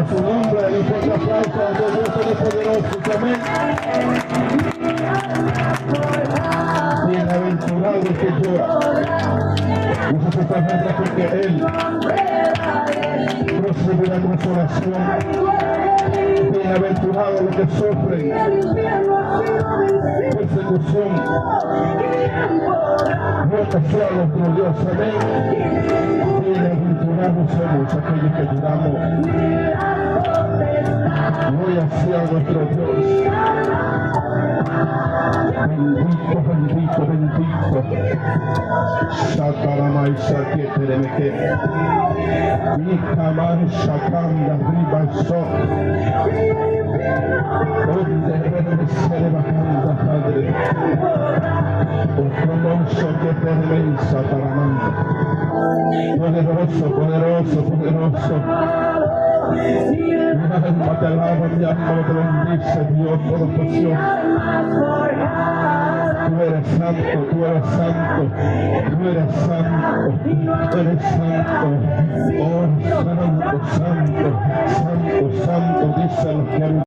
a su nombre, y un fuerte aplauso a Dios Todopoderoso. Amén. Bienaventurado el que llora. Usa su palabra porque Él recibirá nuestra oración. Bienaventurado los que sufren persecución. Muerto sea nuestro Dios. Amén. Bienaventurados somos aquellos que lloramos. Gloria sea nuestro Dios. Bendito, bendito, bendito. Satarama y Saqueteremeke. Ikaman Shakanda Ribaso. Donde revereceré bajando, Padre. El famoso que te revela Sataramanda. Poderoso, poderoso, poderoso. Mi alma te alaba, mi alma te bendice, Dios Todopoderoso. Tú eres santo, tú eres santo, tú eres santo, tú eres santo. Oh, santo, santo, santo, santo, dice los que